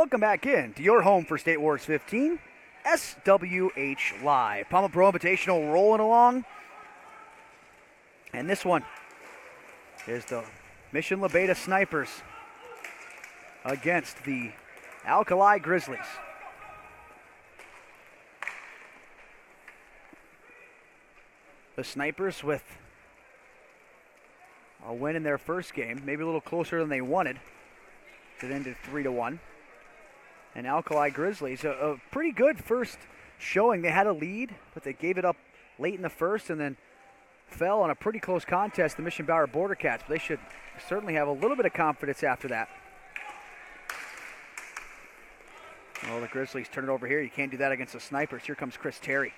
Welcome back in to your home for State Wars 15, SWH Live. PAMA Pro Invitational rolling along. And this one is the Mission LABEDA Snipers against the ALKALI Grizzlies. The Snipers with a win in their first game, maybe a little closer than they wanted. It ended 3-1. And ALKALI Grizzlies, a pretty good first showing. They had a lead, but they gave it up late in the first and then fell on a pretty close contest, the Mission Bauer Border Cats. But they should certainly have a little bit of confidence after that. Oh, the Grizzlies turn it over here. You can't do that against the Snipers. Here comes Chris Terry.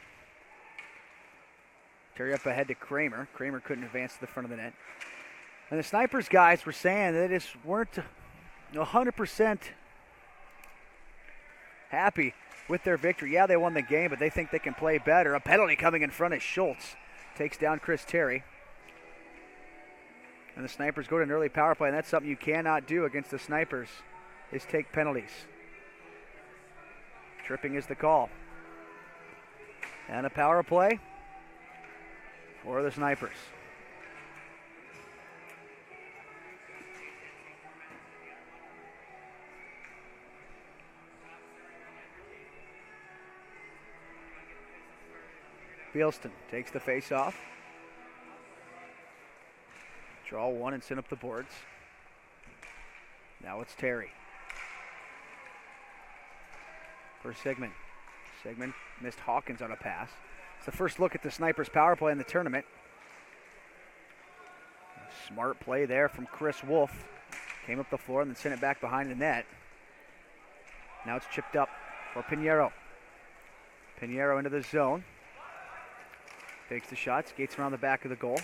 Terry up ahead to Kramer. Kramer couldn't advance to the front of the net. And the Snipers guys were saying they just weren't 100% happy with their victory. Yeah, they won the game, but they think they can play better. A penalty coming in front of Schultz. Takes down Chris Terry. And the Snipers go to an early power play, and that's something you cannot do against the Snipers, is take penalties. Tripping is the call. And a power play for the Snipers. Bealston takes the face off. Draw one and send up the boards. Now it's Terry. For Sigmund. Sigmund missed Hawkins on a pass. It's the first look at the Snipers power play in the tournament. Smart play there from Chris Wolf. Came up the floor and then sent it back behind the net. Now it's chipped up for Pinheiro. Pinheiro into the zone. Takes the shot, skates around the back of the goal.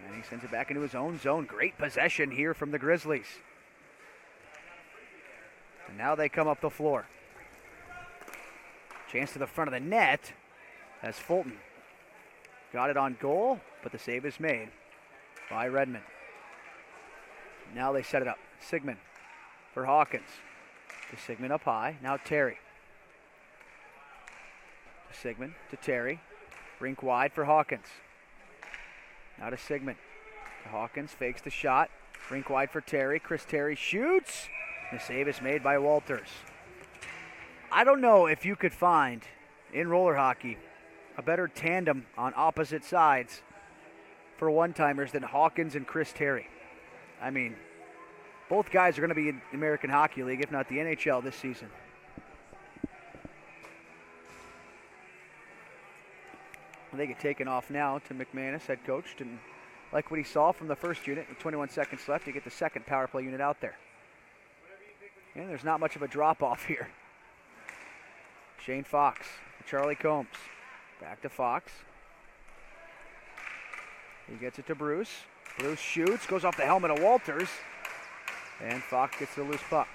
And he sends it back into his own zone. Great possession here from the Grizzlies. And now they come up the floor. Chance to the front of the net as Fulton got it on goal, but the save is made by Redmond. Now they set it up. Sigmund for Hawkins. To Sigmund up high. Now Terry. To Sigmund, to Terry. Rink wide for Hawkins. Now to Sigmund. To Hawkins, fakes the shot. Rink wide for Terry. Chris Terry shoots. The save is made by Walters. I don't know if you could find, in roller hockey, a better tandem on opposite sides for one-timers than Hawkins and Chris Terry. I mean, both guys are going to be in the American Hockey League, if not the NHL this season. They get taken off now to McManus, head coach. Didn't like what he saw from the first unit with 21 seconds left to get the second power play unit out there. And there's not much of a drop-off here. Shane Fox, Charlie Combs. Back to Fox. He gets it to Bruce. Bruce shoots, goes off the helmet of Walters. And Fox gets the loose puck.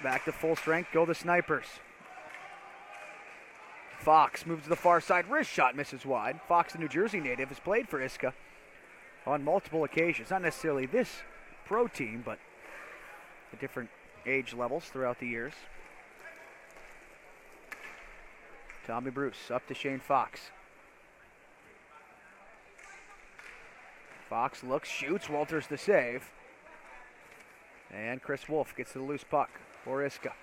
Back to full strength, go the Snipers. Fox moves to the far side, wrist shot misses wide. Fox, the New Jersey native, has played for ISKA on multiple occasions. Not necessarily this pro team, but at different age levels throughout the years. Tommy Bruce up to Shane Fox. Fox looks, shoots, Walters the save. And Chris Wolf gets to the loose puck for ISKA.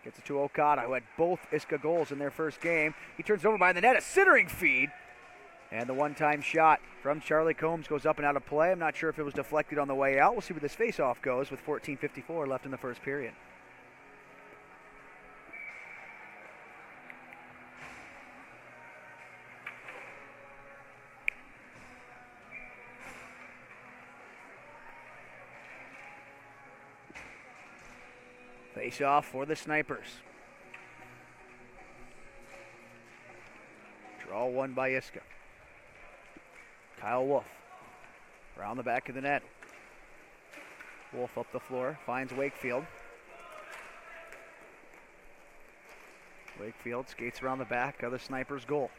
Gets it to Okada, who had both ISKA goals in their first game. He turns over by the net, a centering feed. And the one-time shot from Charlie Combs goes up and out of play. I'm not sure if it was deflected on the way out. We'll see where this face-off goes with 14:54 left in the first period. Face off for the Snipers. Draw one by ISKA. Kyle Wolf around the back of the net. Wolf up the floor, finds Wakefield. Wakefield skates around the back of the Snipers' goal.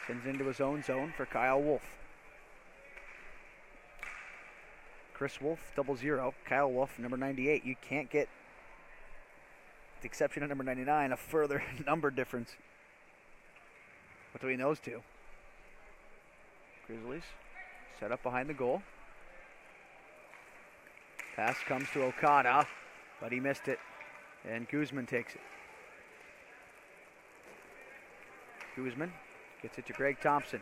Sends into his own zone for Kyle Wolf. Chris Wolf, 00. Kyle Wolf, number 98. You can't get, with the exception of number 99, a further number difference between those two. Grizzlies set up behind the goal. Pass comes to Okada, but he missed it, and Guzman takes it. Guzman gets it to Greg Thompson.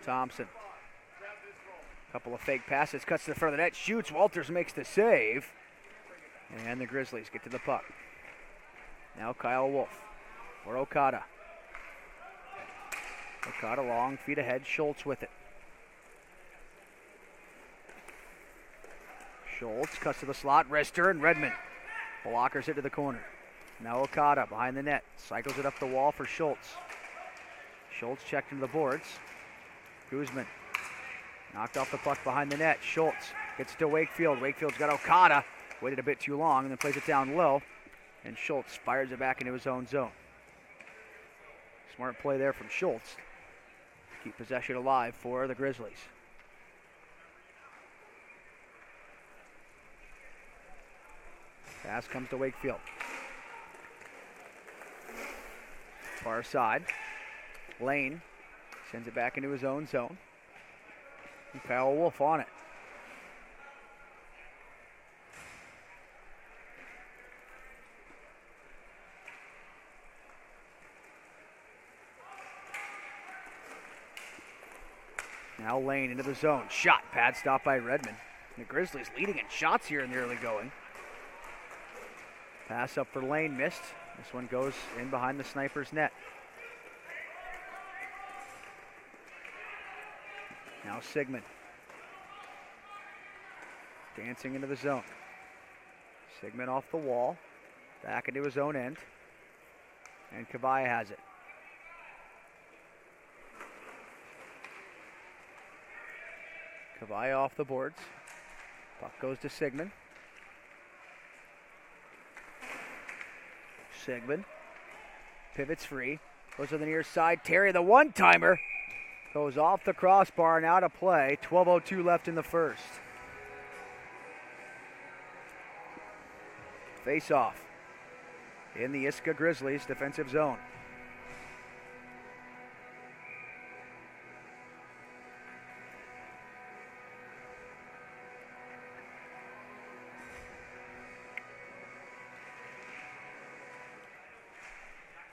Thompson. Couple of fake passes, cuts to the front of the net, shoots. Walters makes the save. And the Grizzlies get to the puck. Now Kyle Wolf for Okada. Okada long, feet ahead, Schultz with it. Schultz cuts to the slot, wrister, and Redmond blockers it to the corner. Now Okada behind the net, cycles it up the wall for Schultz. Schultz checked into the boards. Guzman knocked off the puck behind the net. Schultz gets to Wakefield. Wakefield's got Okada. Waited a bit too long and then plays it down low. And Schultz fires it back into his own zone. Smart play there from Schultz to keep possession alive for the Grizzlies. Pass comes to Wakefield. Far side. Lane sends it back into his own zone. And Kyle Wolf on it. Now Lane into the zone. Shot. Pad stop by Redmond. The Grizzlies leading in shots here in the early going. Pass up for Lane, missed. This one goes in behind the Sniper's net. Now Sigmund. Dancing into the zone. Sigmund off the wall. Back into his own end. And Kavaya has it. Kavaya off the boards. Puck goes to Sigmund. Sigmund pivots free. Goes to the near side. Terry, the one-timer. Goes off the crossbar and out of play. 12:02 left in the first. Face off in the Iska Grizzlies defensive zone.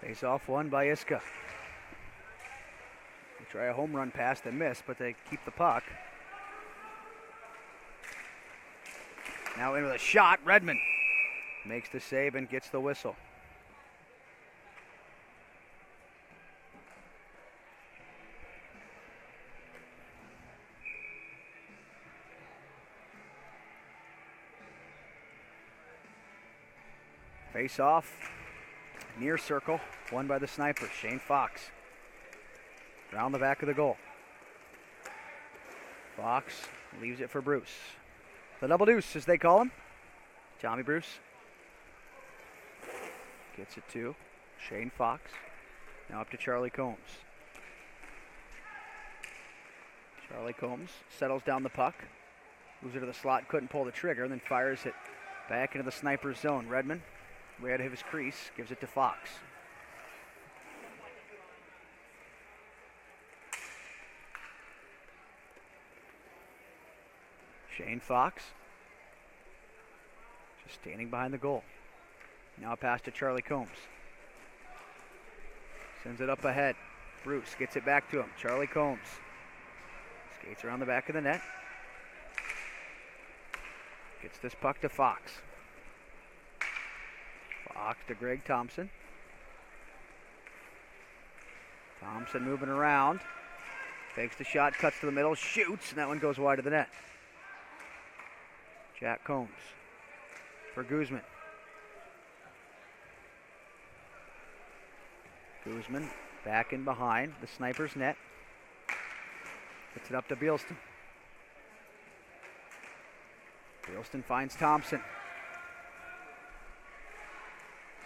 Face off won by Iska. They try a home run pass, they miss, but they keep the puck. Now in with a shot, Redmond makes the save and gets the whistle. Face off, near circle, won by the Sniper, Shane Fox. Around the back of the goal. Fox leaves it for Bruce. The double deuce, as they call him. Tommy Bruce. Gets it to Shane Fox. Now up to Charlie Combs. Charlie Combs settles down the puck. Moves it to the slot, couldn't pull the trigger, and then fires it back into the Sniper's zone. Redmond, way out of his crease, gives it to Fox. Shane Fox, just standing behind the goal. Now a pass to Charlie Combs. Sends it up ahead. Bruce gets it back to him. Charlie Combs skates around the back of the net. Gets this puck to Fox. Fox to Greg Thompson. Thompson moving around. Fakes the shot, cuts to the middle, shoots, and that one goes wide of the net. Jack Combs for Guzman. Guzman back in behind the Sniper's net. Gets it up to Beilstein. Beilstein finds Thompson.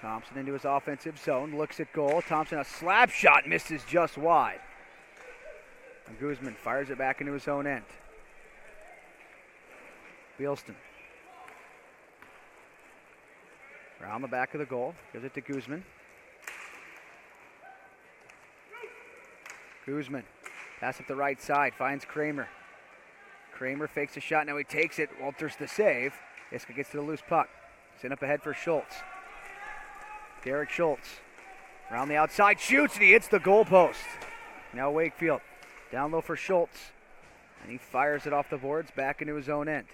Thompson into his offensive zone, looks at goal. Thompson, a slap shot, misses just wide. And Guzman fires it back into his own end. Beilstein. Around the back of the goal. Gives it to Guzman. Guzman. Pass up the right side. Finds Kramer. Kramer fakes a shot. Now he takes it. Walters the save. Iska gets to the loose puck. Sent up ahead for Schultz. Derek Schultz. Around the outside. Shoots and he hits the goalpost. Now Wakefield. Down low for Schultz. And he fires it off the boards back into his own end.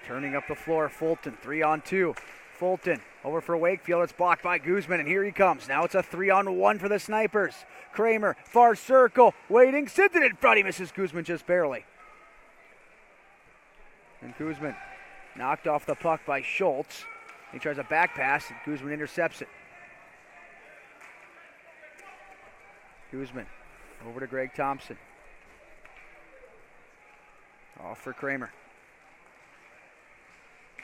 Turning up the floor, Fulton, 3-on-2. Fulton over for Wakefield. It's blocked by Guzman, and here he comes. Now it's a 3-on-1 for the Snipers. Kramer, far circle, waiting, sends it in front. He misses Guzman just barely. And Guzman knocked off the puck by Schultz. He tries a back pass, and Guzman intercepts it. Guzman over to Greg Thompson. Off for Kramer.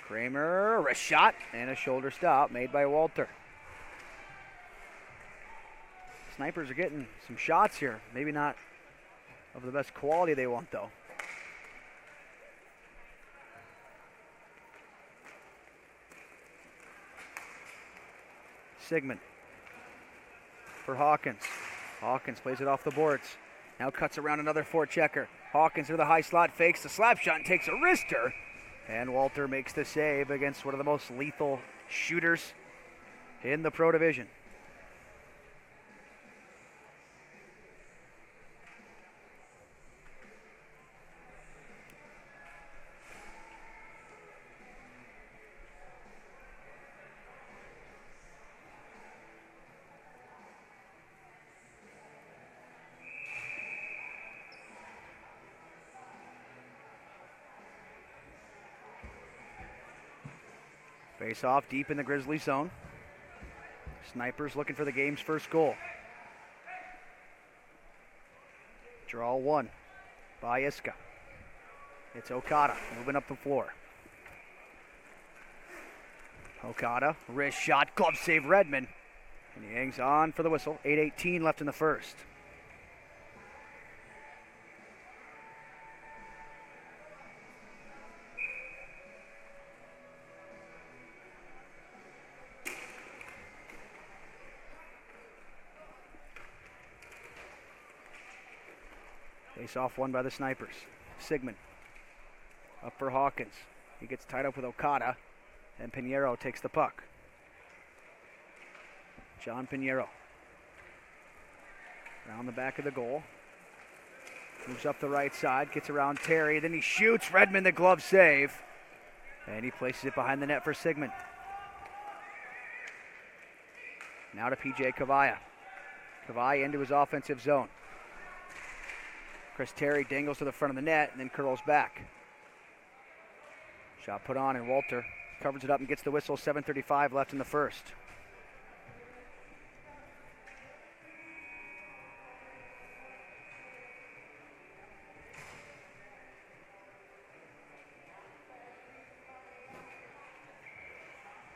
Kramer, a shot and a shoulder stop made by Walter. Snipers are getting some shots here. Maybe not of the best quality they want, though. Sigmund for Hawkins. Hawkins plays it off the boards. Now cuts around another forechecker. Hawkins to the high slot, fakes the slap shot and takes a wrister. And Walter makes the save against one of the most lethal shooters in the Pro Division. Face off deep in the Grizzly zone. Snipers looking for the game's first goal. Draw one by Iska. It's Okada moving up the floor. Okada, wrist shot, glove save Redmond. And he hangs on for the whistle. 8:18 left in the first. Face off one by the Snipers. Sigmund up for Hawkins. He gets tied up with Okada, and Pinheiro takes the puck. John Pinheiro around the back of the goal. Moves up the right side, gets around Terry, then he shoots. Redmond the glove save, and he places it behind the net for Sigmund. Now to PJ Kavaya. Kavaya into his offensive zone. Chris Terry dangles to the front of the net and then curls back. Shot put on and Walter covers it up and gets the whistle. 7:35 left in the first.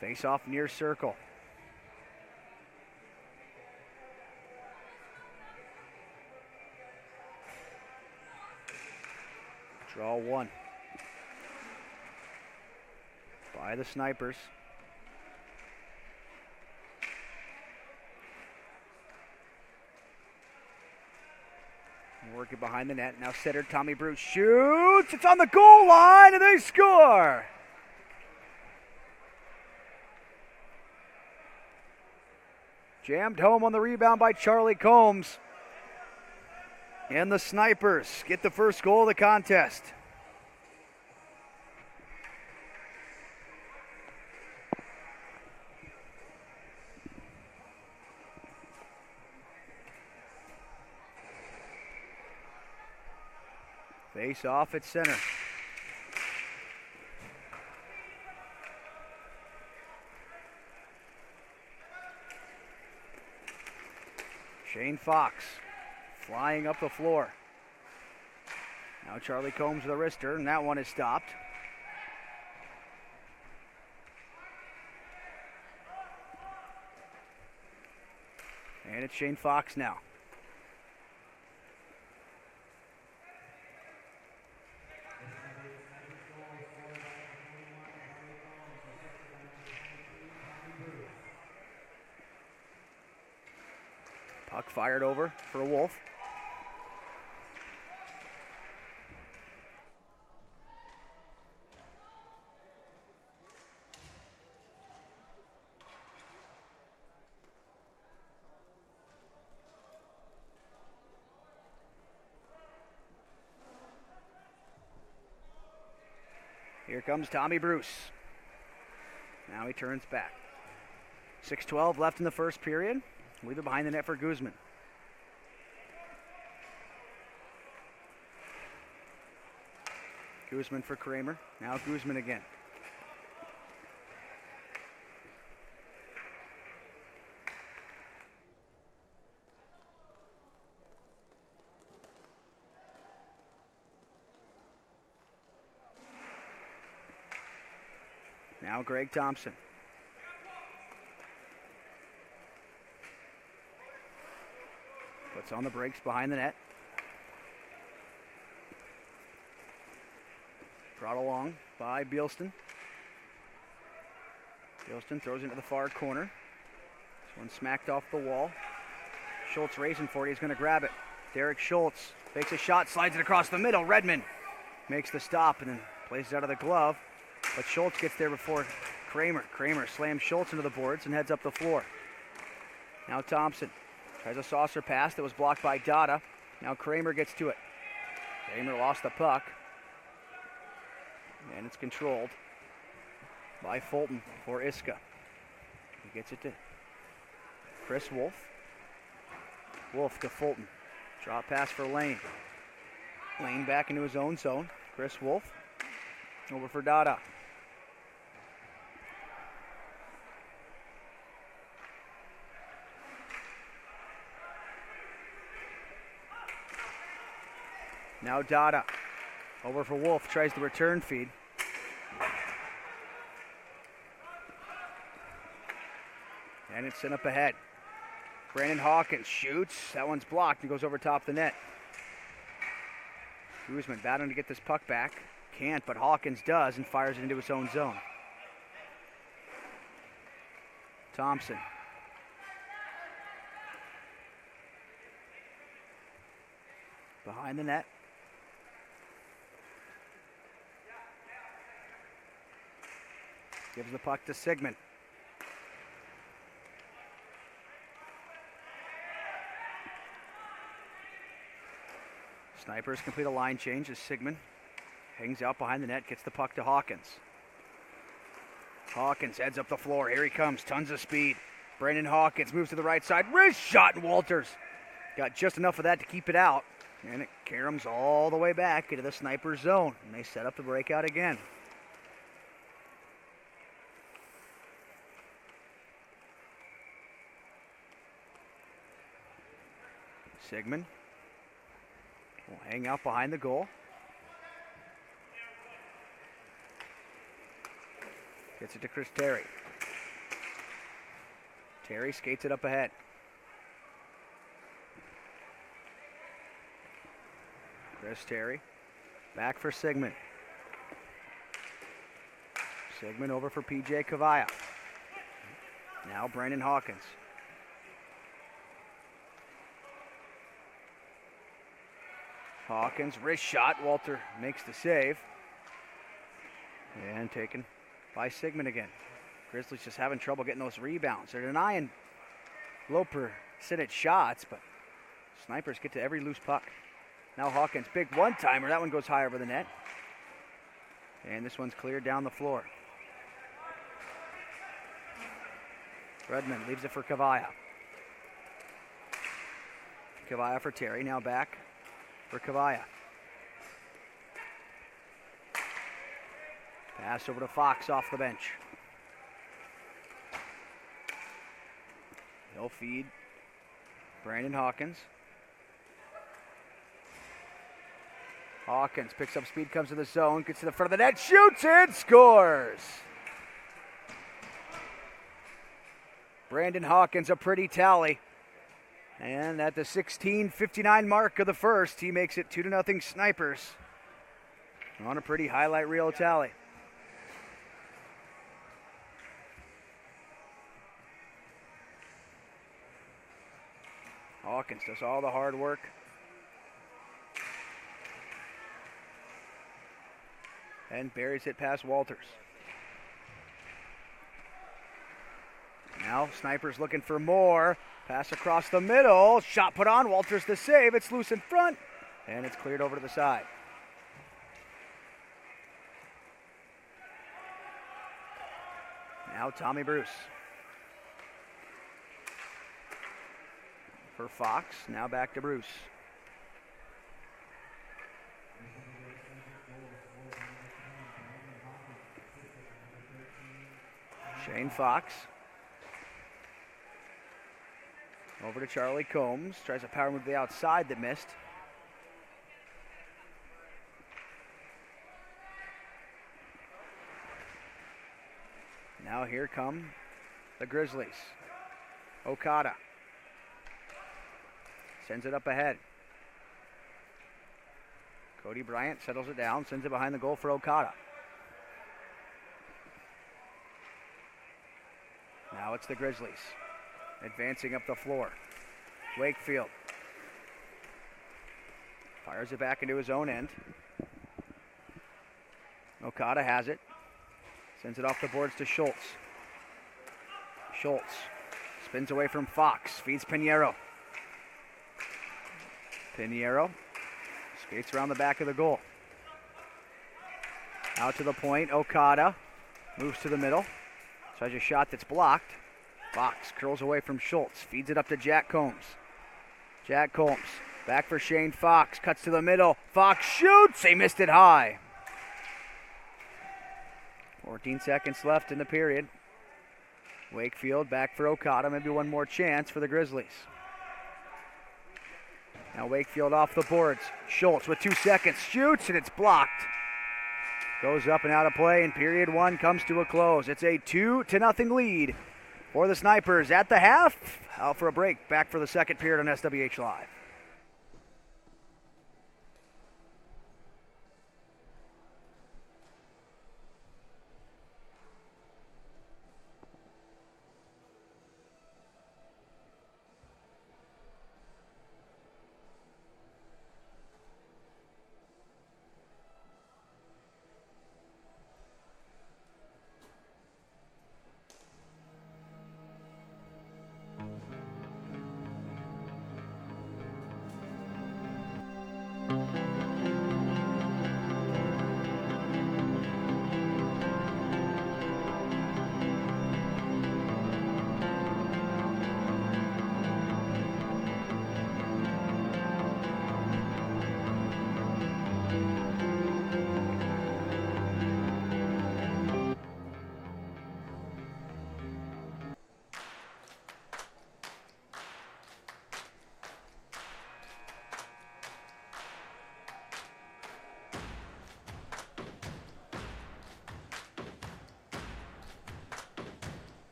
Face off near circle. Draw one by the Snipers. Working behind the net. Now setter Tommy Bruce shoots. It's on the goal line and they score. Jammed home on the rebound by Charlie Combs. And the Snipers get the first goal of the contest. Face off at center. Shane Fox flying up the floor. Now Charlie Combs with a wrister, and that one is stopped. And it's Shane Fox now. Puck fired over for Wolf. Here comes Tommy Bruce. Now he turns back. 6:12 left in the first period. Leave it behind the net for Guzman. Guzman for Kramer. Now Guzman again. Now Greg Thompson. Puts on the brakes behind the net. Brought along by Beilstein. Beilstein throws into the far corner. This one smacked off the wall. Schultz racing for it. He's going to grab it. Derek Schultz takes a shot, slides it across the middle. Redmond makes the stop and then plays it out of the glove. But Schultz gets there before Kramer. Kramer slams Schultz into the boards and heads up the floor. Now Thompson tries a saucer pass that was blocked by Dada. Now Kramer gets to it. Kramer lost the puck. And it's controlled by Fulton for Iska. He gets it to Chris Wolf. Wolf to Fulton. Drop pass for Lane. Lane back into his own zone. Chris Wolf over for Dada. Now Dada over for Wolf, tries the return feed. And it's sent up ahead. Brandon Hawkins shoots. That one's blocked and goes over top the net. Guzman battling to get this puck back. Can't, but Hawkins does and fires it into his own zone. Thompson. Behind the net. Gives the puck to Sigmund. Snipers complete a line change as Sigmund hangs out behind the net, gets the puck to Hawkins. Hawkins heads up the floor. Here he comes, tons of speed. Brandon Hawkins moves to the right side. Wrist shot, and Walters got just enough of that to keep it out. And it caroms all the way back into the sniper zone. And they set up the breakout again. Sigmund will hang out behind the goal. Gets it to Chris Terry. Terry skates it up ahead. Chris Terry back for Sigmund. Sigmund over for PJ Kavaya. Now Brandon Hawkins. Hawkins, wrist shot. Walter makes the save. And taken by Sigmund again. Grizzlies just having trouble getting those rebounds. They're denying low percentage shots, but snipers get to every loose puck. Now Hawkins, big one-timer. That one goes high over the net. And this one's cleared down the floor. Redmond leaves it for Kavaya. Kavaya for Terry, now back for Kavaya. Pass over to Fox off the bench. He'll feed Brandon Hawkins. Hawkins picks up speed, comes to the zone, gets to the front of the net, shoots and scores! Brandon Hawkins, a pretty tally. And at the 16:59 mark of the first, he makes it 2-0 Snipers on a pretty highlight reel tally. Hawkins does all the hard work. And buries it past Walters. Now Snipers looking for more. Pass across the middle. Shot put on. Walters the save. It's loose in front. And it's cleared over to the side. Now Tommy Bruce. For Fox. Now back to Bruce. Shane Fox. Over to Charlie Combs. Tries a power move to the outside that missed. Now here come the Grizzlies. Okada. Sends it up ahead. Cody Bryant settles it down. Sends it behind the goal for Okada. Now it's the Grizzlies. Advancing up the floor. Wakefield. Fires it back into his own end. Okada has it. Sends it off the boards to Schultz. Schultz spins away from Fox. Feeds Pinheiro. Pinheiro skates around the back of the goal. Out to the point. Okada moves to the middle. Tries a shot that's blocked. Fox curls away from Schultz. Feeds it up to Jack Combs. Jack Combs. Back for Shane Fox. Cuts to the middle. Fox shoots. He missed it high. 14 seconds left in the period. Wakefield back for Okada. Maybe one more chance for the Grizzlies. Now Wakefield off the boards. Schultz with 2 seconds. Shoots and it's blocked. Goes up and out of play, and period one comes to a close. It's a 2-0 lead for the Snipers at the half. Out for a break. Back for the second period on SWH Live.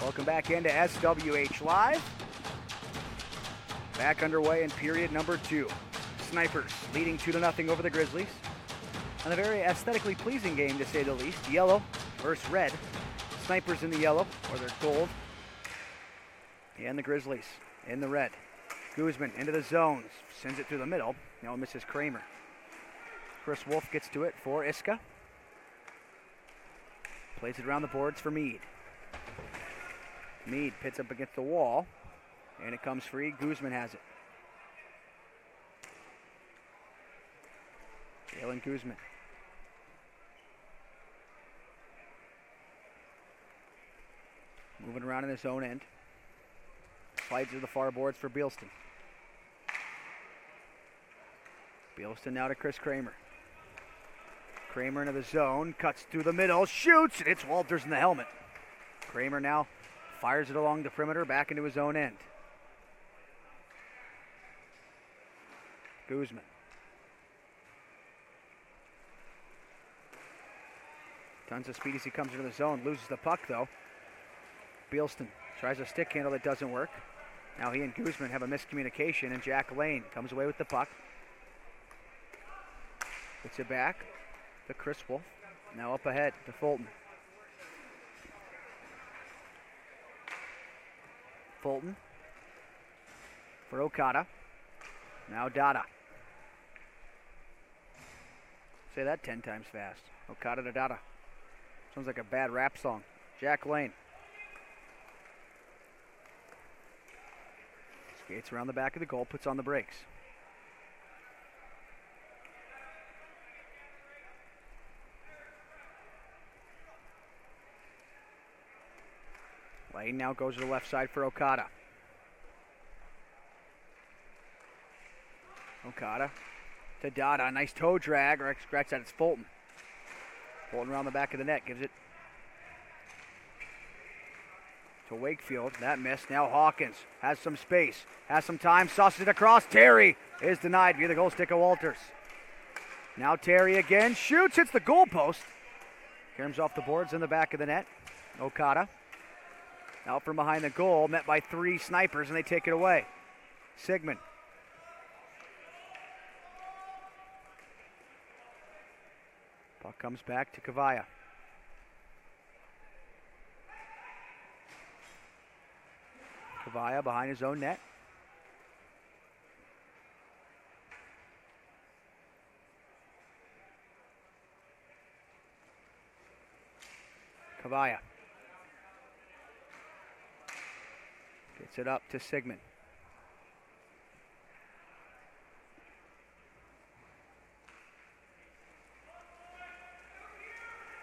Welcome back into SWH Live. Back underway in period number 2. Snipers leading 2-0 over the Grizzlies. And a very aesthetically pleasing game, to say the least. Yellow versus red. Snipers in the yellow, or their gold. And the Grizzlies in the red. Guzman into the zone. Sends it through the middle. Now misses Kramer. Chris Wolf gets to it for Iska. Plays it around the boards for Meade. Meade pits up against the wall, and it comes free. Guzman has it. Jalen Guzman. Moving around in his own end. Slides to the far boards for Bealston. Bealston now to Chris Kramer. Kramer into the zone, cuts through the middle, shoots, and it's Walters in the helmet. Kramer now fires it along the perimeter, back into his own end. Guzman. Tons of speed as he comes into the zone, loses the puck though. Bealston tries a stick handle that doesn't work. Now he and Guzman have a miscommunication, and Jack Lane comes away with the puck. Gets it back to Chris Wolf. Now up ahead to Fulton. Fulton for Okada. Now Dada. Say that 10 times fast. Okada to Dada. Sounds like a bad rap song. Jack Lane. Skates around the back of the goal, puts on the brakes. Lane now goes to the left side for Okada. Okada to Dada. Nice toe drag, or scratch that. It's Fulton. Fulton around the back of the net. Gives it to Wakefield. That missed. Now Hawkins has some space. Has some time. Sauces it across. Terry is denied via the goal stick of Walters. Now Terry again. Shoots. Hits the goalpost. Comes off the boards in the back of the net. Okada. Out from behind the goal. Met by 3 snipers, and they take it away. Sigmund. Puck comes back to Kavaya. Kavaya behind his own net. Kavaya. Gets it up to Sigmund.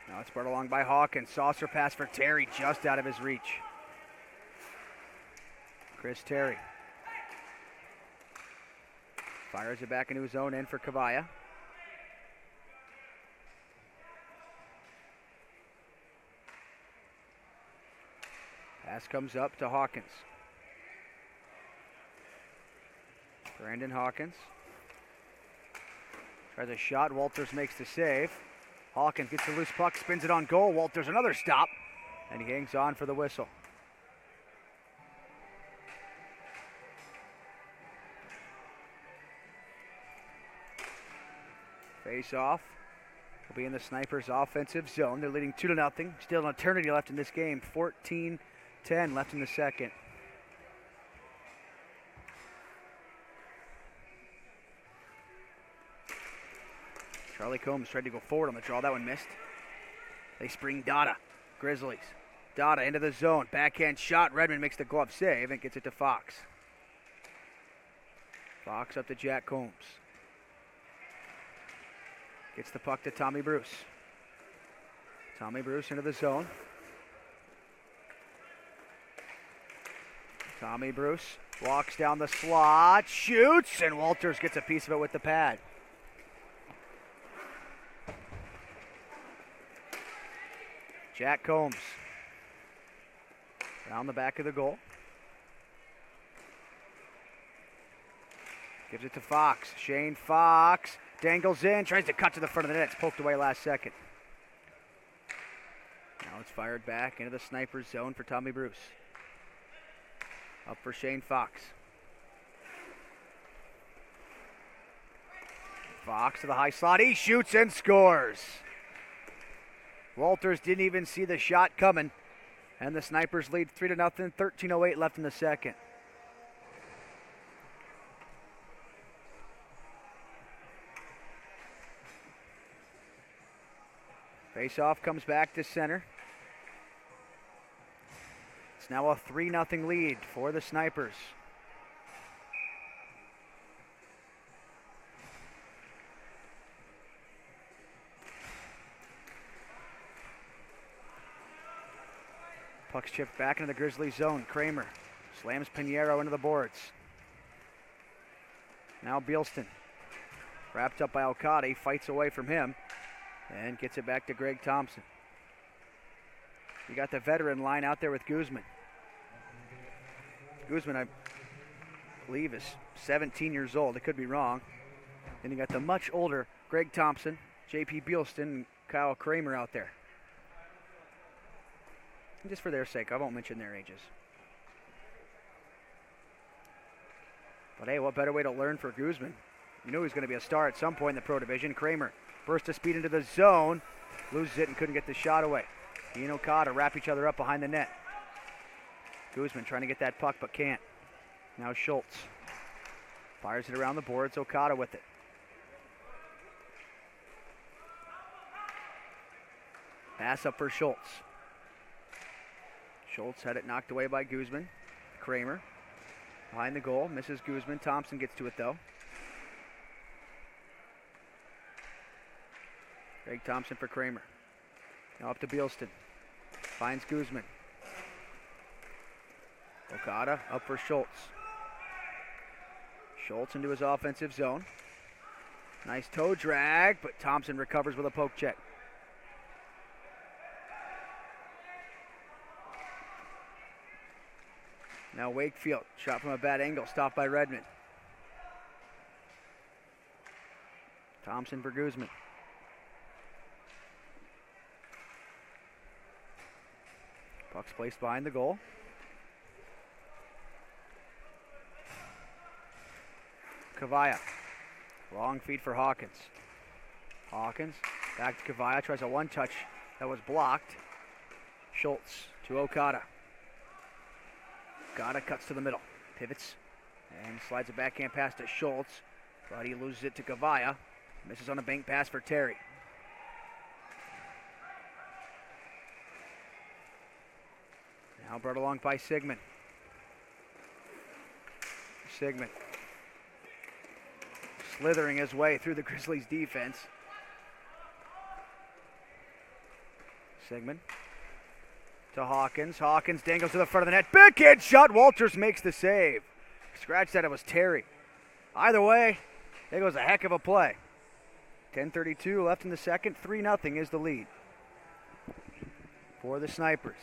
Now it's brought along by Hawkins. Saucer pass for Terry, just out of his reach. Chris Terry. Fires it back into his own end for Kavaya. Pass comes up to Hawkins. Brandon Hawkins. Tries a shot. Walters makes the save. Hawkins gets the loose puck, spins it on goal. Walters another stop, and he hangs on for the whistle. Face off will be in the Snipers' offensive zone. They're leading 2-0. Still an eternity left in this game. 14-10 left in the second. Charlie Combs tried to go forward on the draw. That one missed. They spring Dada. Grizzlies. Dada into the zone. Backhand shot. Redmond makes the glove save and gets it to Fox. Fox up to Jack Combs. Gets the puck to Tommy Bruce. Tommy Bruce into the zone. Tommy Bruce walks down the slot. Shoots. And Walters gets a piece of it with the pad. Jack Combs around the back of the goal. Gives it to Fox. Shane Fox dangles in, tries to cut to the front of the net. It's poked away last second. Now it's fired back into the Snipers' zone for Tommy Bruce. Up for Shane Fox. Fox to the high slot. He shoots and scores. Walters didn't even see the shot coming, and the Snipers lead 3-0, 13:08 left in the second. Face-off comes back to center. It's now a 3-0 lead for the Snipers. Puck's chipped back into the Grizzlies zone. Kramer slams Pinheiro into the boards. Now Bielston, wrapped up by ALKALI, fights away from him and gets it back to Greg Thompson. You got the veteran line out there with Guzman. Guzman, I believe, is 17 years old. I could be wrong. Then you got the much older Greg Thompson, J.P. Bielston, and Kyle Kramer out there. And just for their sake, I won't mention their ages. But hey, what better way to learn for Guzman? You knew he was going to be a star at some point in the Pro Division. Kramer burst of speed into the zone, loses it and couldn't get the shot away. He and Okada wrap each other up behind the net. Guzman trying to get that puck but can't. Now Schultz fires it around the boards. Okada with it. Pass up for Schultz. Schultz had it knocked away by Guzman. Kramer behind the goal, misses Guzman. Thompson gets to it though. Greg Thompson for Kramer. Now up to Bielston. Finds Guzman. Okada up for Schultz. Schultz into his offensive zone. Nice toe drag, but Thompson recovers with a poke check. Now Wakefield, shot from a bad angle, stopped by Redmond. Thompson for Guzman. Puck's placed behind the goal. Kavaya, long feed for Hawkins. Hawkins, back to Kavaya, tries a one-touch that was blocked. Schultz to Okada. Okada cuts to the middle, pivots, and slides a backhand pass to Schultz, but he loses it to Kavaya. Misses on a bank pass for Terry. Now brought along by Sigmund. Sigmund slithering his way through the Grizzlies defense. Sigmund to Hawkins. Hawkins dangles to the front of the net. Backhand shot. Walters makes the save. Scratch that, it was Terry. Either way, there goes a heck of a play. 10:32 left in the second. 3-0 is the lead for the Snipers.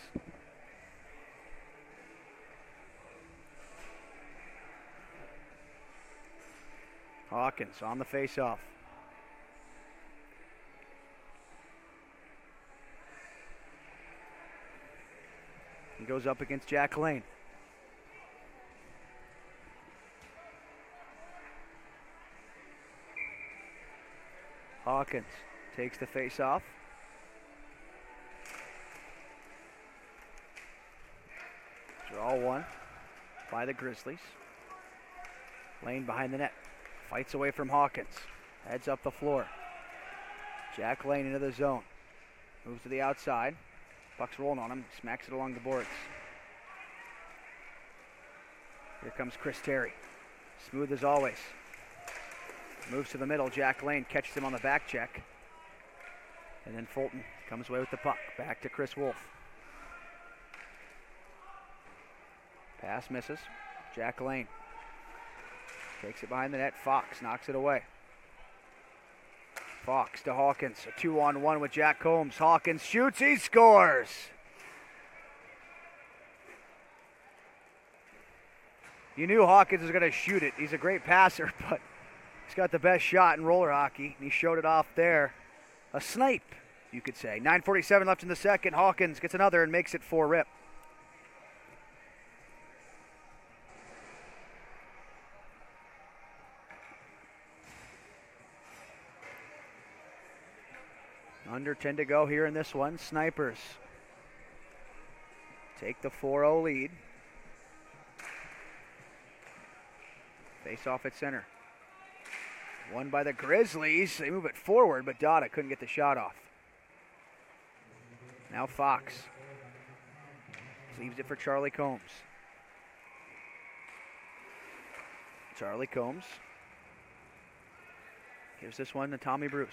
Hawkins on the face-off. He goes up against Jack Lane. Hawkins takes the face-off. Draw one by the Grizzlies. Lane behind the net. Fights away from Hawkins. Heads up the floor. Jack Lane into the zone. Moves to the outside. Puck's rolling on him. Smacks it along the boards. Here comes Chris Terry. Smooth as always. Moves to the middle. Jack Lane catches him on the back check. And then Fulton comes away with the puck. Back to Chris Wolf. Pass misses. Jack Lane takes it behind the net. Fox knocks it away. Fox to Hawkins. A 2-on-1 with Jack Combs. Hawkins shoots. He scores. You knew Hawkins was going to shoot it. He's a great passer, but he's got the best shot in roller hockey, and he showed it off there. A snipe, you could say. 9:47 left in the second. Hawkins gets another and makes it 4-rip. Under 10 to go here in this one. Snipers take the 4-0 lead. Face off at center. Won by the Grizzlies. They move it forward, but Dada couldn't get the shot off. Now Fox leaves it for Charlie Combs. Charlie Combs gives this one to Tommy Bruce.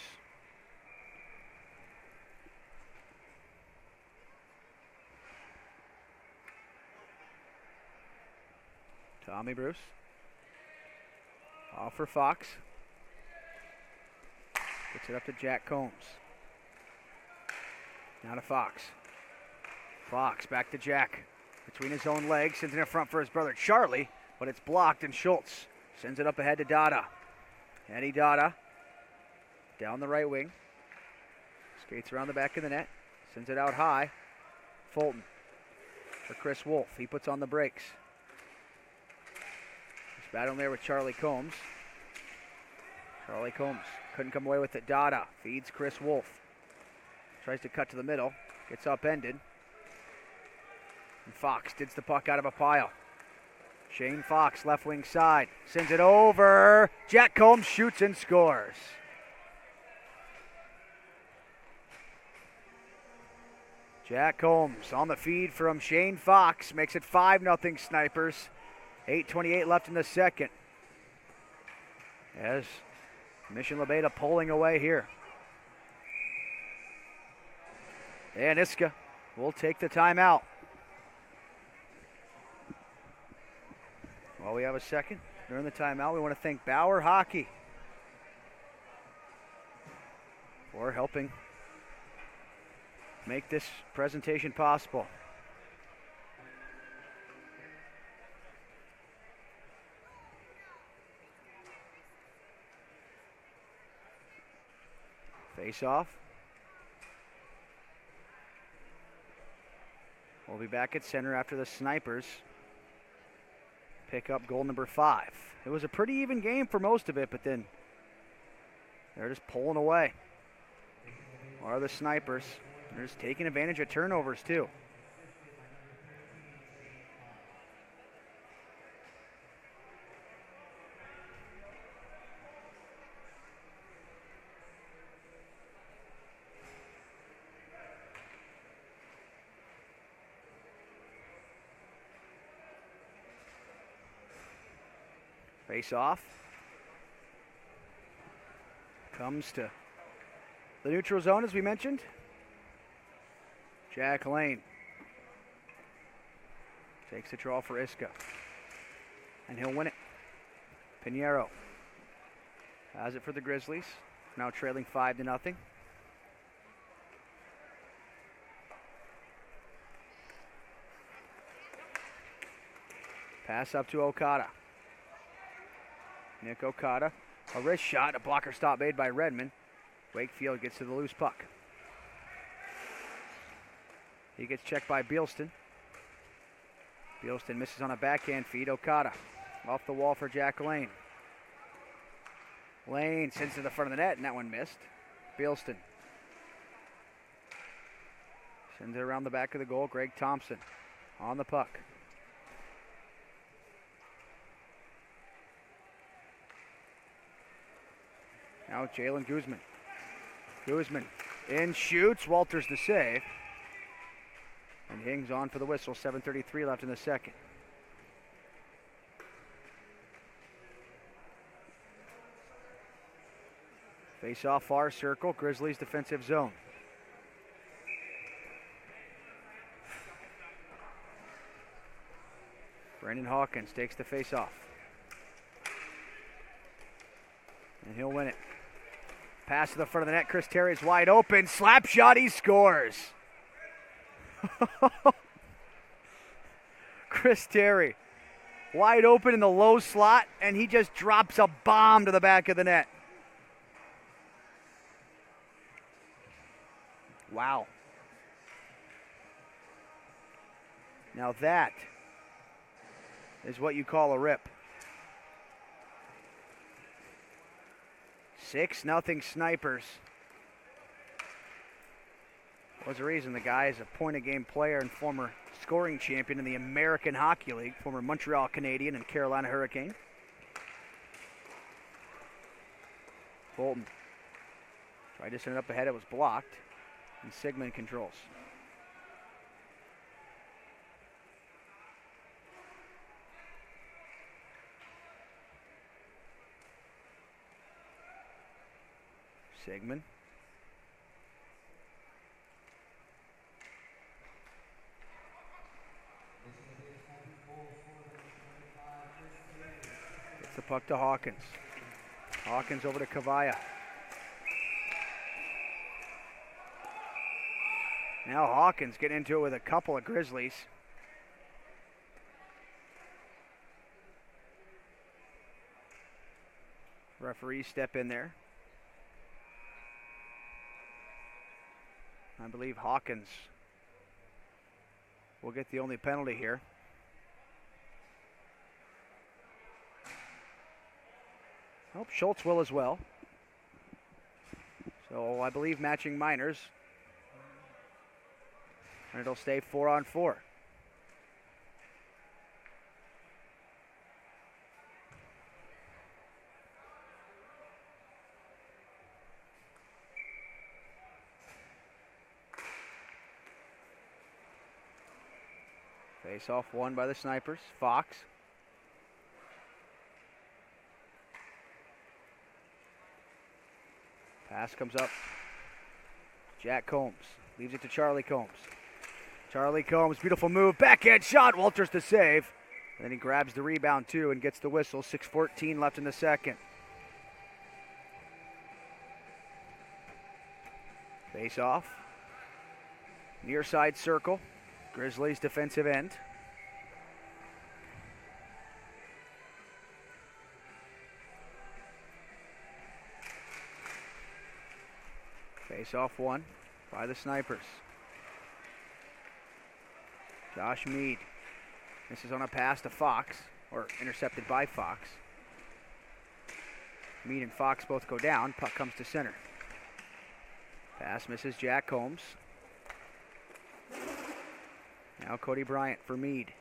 Tommy Bruce. Off for Fox. Gets it up to Jack Combs. Now to Fox. Fox back to Jack. Between his own legs, sends it in front for his brother Charlie, but it's blocked, and Schultz sends it up ahead to Dada. Eddie Dada down the right wing. Skates around the back of the net. Sends it out high. Fulton for Chris Wolf. He puts on the brakes. He's battling there with Charlie Combs. Charlie Combs couldn't come away with it. Dada feeds Chris Wolf. Tries to cut to the middle. Gets upended. And Fox digs the puck out of a pile. Shane Fox, left wing side. Sends it over. Jack Combs shoots and scores. Jack Combs on the feed from Shane Fox. Makes it 5-0 Snipers. 8:28 left in the second. As Mission LABEDA pulling away here. And Iska will take the timeout. While we have a second, during the timeout, we want to thank Bauer Hockey for helping make this presentation possible. Face off. We'll be back at center after the Snipers pick up goal number 5. It was a pretty even game for most of it, but then they're just pulling away. Are the Snipers. They're just taking advantage of turnovers too. Face off. Comes to the neutral zone, as we mentioned. Jack Lane takes the draw for Iska. And he'll win it. Pinheiro has it for the Grizzlies. Now trailing 5-0. Pass up to Okada. Nick Okada, a wrist shot, a blocker stop made by Redmond. Wakefield gets to the loose puck. He gets checked by Bealston. Bealston misses on a backhand feed. Okada off the wall for Jack Lane. Lane sends it to the front of the net, and that one missed. Bealston sends it around the back of the goal. Greg Thompson on the puck. Now Jalen Guzman. Guzman in, shoots. Walters the save. And hangs on for the whistle. 7:33 left in the second. Face off far circle. Grizzlies defensive zone. Brendan Hawkins takes the face off. And he'll win it. Pass to the front of the net. Chris Terry's wide open. Slap shot. He scores. Chris Terry wide open in the low slot, and he just drops a bomb to the back of the net. Wow. Now that is what you call a rip. 6-0 Snipers. Was the reason the guy is a point-a-game player and former scoring champion in the American Hockey League, former Montreal Canadian and Carolina Hurricane. Bolton tried to send it up ahead. It was blocked. And Sigmund controls. Sigmund. puck to Hawkins. Hawkins over to Kavaya. Now Hawkins getting into it with a couple of Grizzlies. Referees step in there. I believe Hawkins will get the only penalty here. Oh, Schultz will as well. So I believe matching minors. And it'll stay 4-on-4. Face off won by the Snipers. Fox. Pass comes up. Jack Combs leaves it to Charlie Combs. Charlie Combs, beautiful move, backhand shot. Walters to save. And then he grabs the rebound too and gets the whistle. 6:14 left in the second. Face off. Near side circle. Grizzlies defensive end. Face off one by the Snipers. Josh Mead. This is on a pass to Fox, or intercepted by Fox. Mead and Fox both go down. Puck comes to center. Pass misses Jack Combs. Now Cody Bryant for Mead.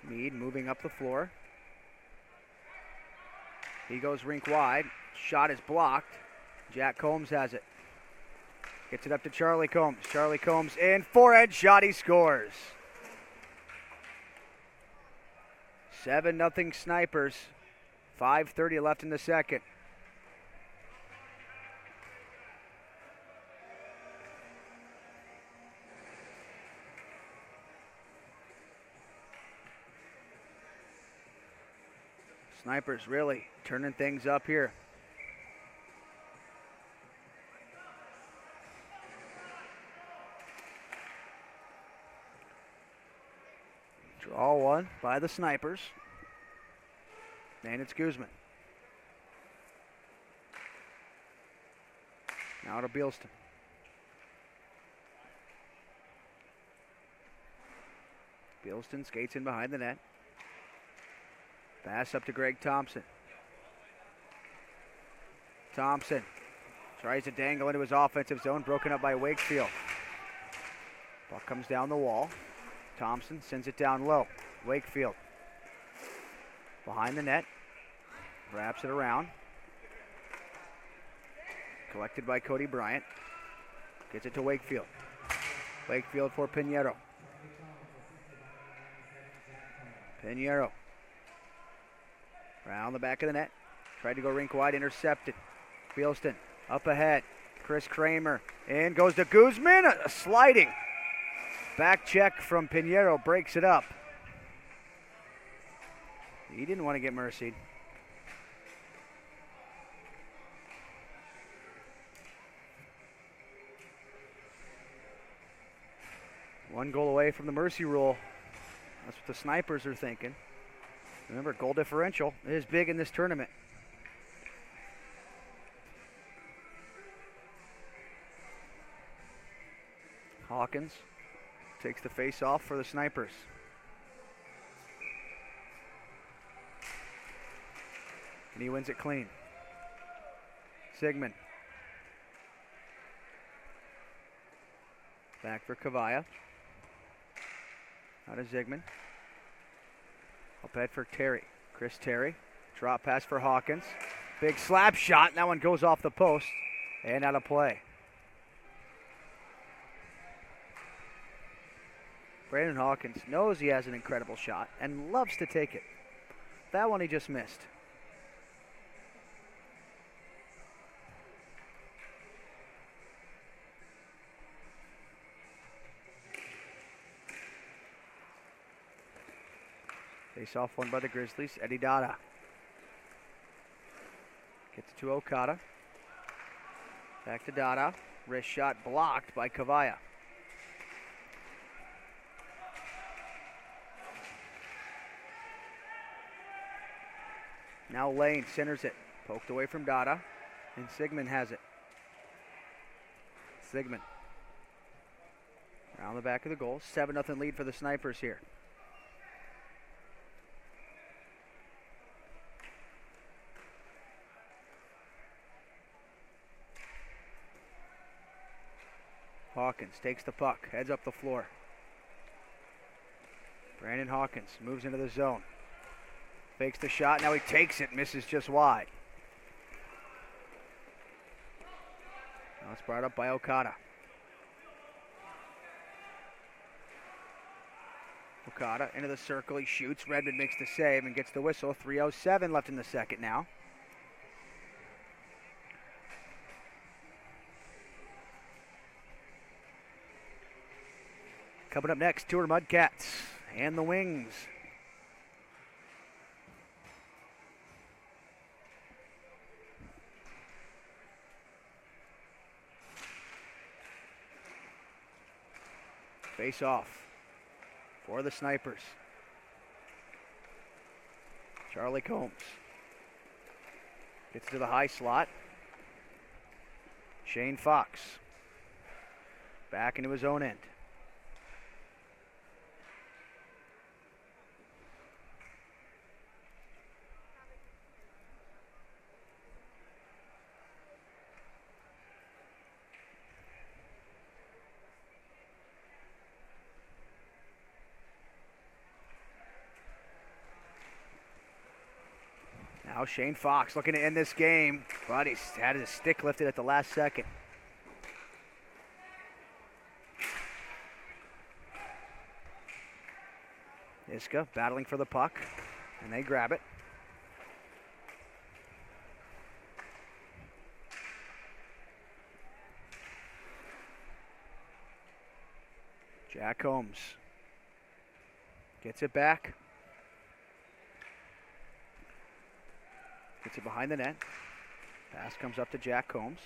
Mead moving up the floor. He goes rink wide. Shot is blocked. Jack Combs has it. Gets it up to Charlie Combs. Charlie Combs in. Forehand shot. He scores. 7-0 Snipers. 5:30 left in the second. Snipers really turning things up here. Draw one by the Snipers. And it's Guzman. Now to Bealston. Bealston skates in behind the net. Pass up to Greg Thompson. Thompson tries to dangle into his offensive zone, broken up by Wakefield. Puck comes down the wall. Thompson sends it down low. Wakefield behind the net. Wraps it around. Collected by Cody Bryant. Gets it to Wakefield. Wakefield for Pinheiro. Pinheiro. Around the back of the net. Tried to go rink wide, intercepted. Bealston up ahead. Chris Kramer. In goes to Guzman. A sliding. Back check from Pinheiro. Breaks it up. He didn't want to get mercied. One goal away from the mercy rule. That's what the Snipers are thinking. Remember, goal differential is big in this tournament. Hawkins takes the face off for the Snipers. And he wins it clean. Sigmund. Back for Kavaya. Out of Zygmunt. Up ahead for Terry. Chris Terry. Drop pass for Hawkins. Big slap shot. And that one goes off the post and out of play. Brandon Hawkins knows he has an incredible shot and loves to take it. That one he just missed. Face off won by the Grizzlies. Eddie Dada gets it to Okada. Back to Dada. Wrist shot blocked by Kavaya. Now Lane centers it. Poked away from Dada. And Sigmund has it. Sigmund. Around the back of the goal. 7-0 lead for the Snipers here. Hawkins takes the puck. Heads up the floor. Brandon Hawkins moves into the zone. Fakes the shot. Now he takes it. Misses just wide. Now it's brought up by Okada. Okada into the circle. He shoots. Redmond makes the save and gets the whistle. 3:07 left in the second now. Coming up next, Tour Mudcats and the Wings. Face off for the Snipers. Charlie Combs gets to the high slot. Shane Fox back into his own end. Now Shane Fox looking to end this game, but he's had his stick lifted at the last second. Iska battling for the puck, and they grab it. Jack Combs gets it back. Gets it behind the net. Pass comes up to Jack Combs.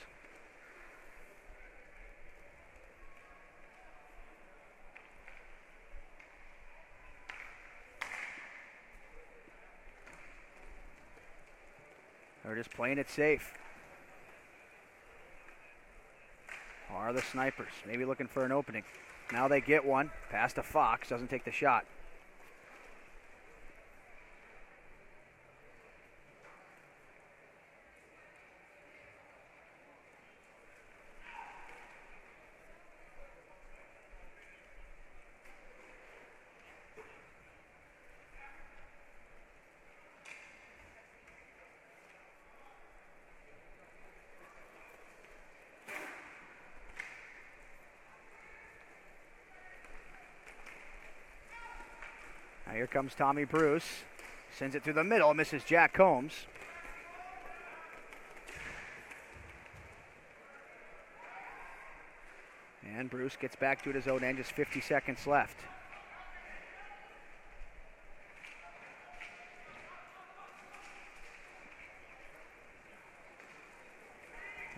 They're just playing it safe. Are the Snipers maybe looking for an opening? Now they get one. Pass to Fox. Doesn't take the shot. Here comes Tommy Bruce. Sends it through the middle. Misses Jack Combs. And Bruce gets back to his own end. Just 50 seconds left.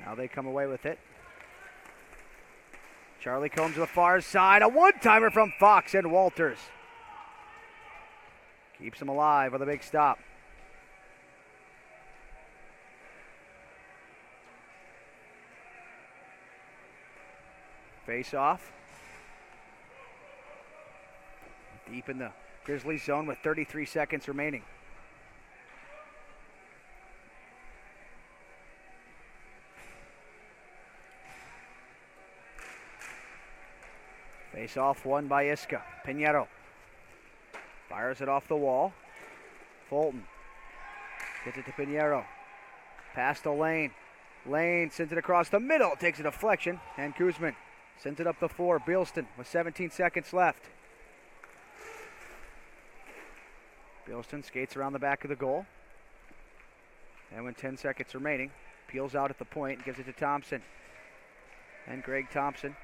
Now they come away with it. Charlie Combs to the far side. A one-timer from Fox and Walters. Keeps him alive with a big stop. Face off. Deep in the Grizzlies zone with 33 seconds remaining. Face off won by Iska. Pinheiro fires it off the wall. Fulton gets it to Pinheiro. Pass to Lane. Lane sends it across the middle. Takes a deflection. And Kuzman sends it up the floor. Bealston with 17 seconds left. Bealston skates around the back of the goal. And with 10 seconds remaining, peels out at the point and gives it to Thompson. And Greg Thompson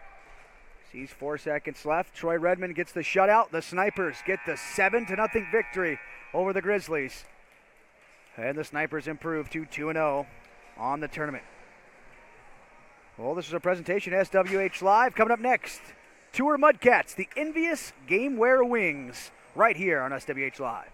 sees 4 seconds left. Troy Redmond gets the shutout. The Snipers get the 7-0 victory over the Grizzlies. And the Snipers improve to 2-0 on the tournament. Well, this is a presentation SWH Live. Coming up next, Tour Mudcats, the envious Gameware Wings, right here on SWH Live.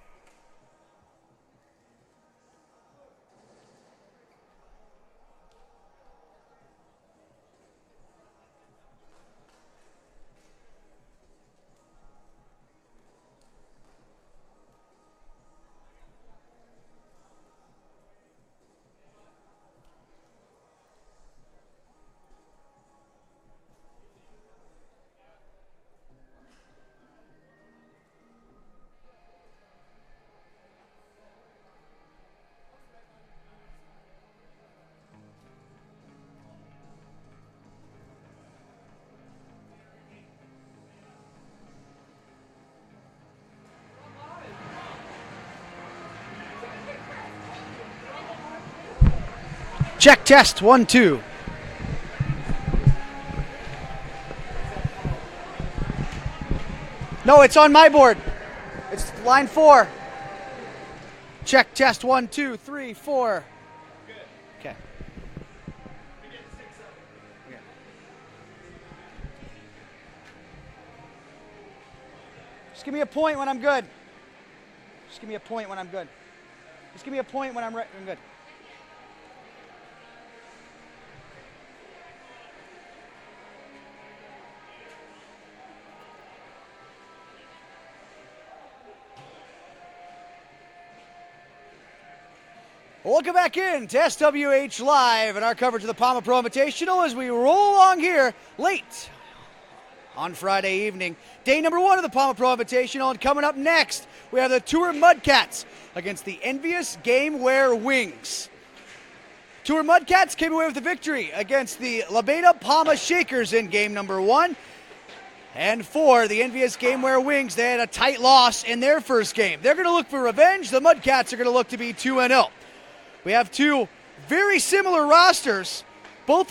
Check, test, 1, 2. No, it's on my board. It's line 4. Check, test, 1, 2, 3, 4. Okay. Just give me a point when I'm good. Just give me a point when I'm good. Just give me a point when I'm good. Welcome back in to SWH Live and our coverage of the PAMA Pro Invitational as we roll along here late on Friday evening. Day number 1 of the PAMA Pro Invitational, and coming up next, we have the Tour Mudcats against the envious Gameware Wings. Tour Mudcats came away with the victory against the LABEDA PAMA Shakers in game number 1. And for the envious Gameware Wings, they had a tight loss in their first game. They're going to look for revenge. The Mudcats are going to look to be 2-0. We have two very similar rosters, both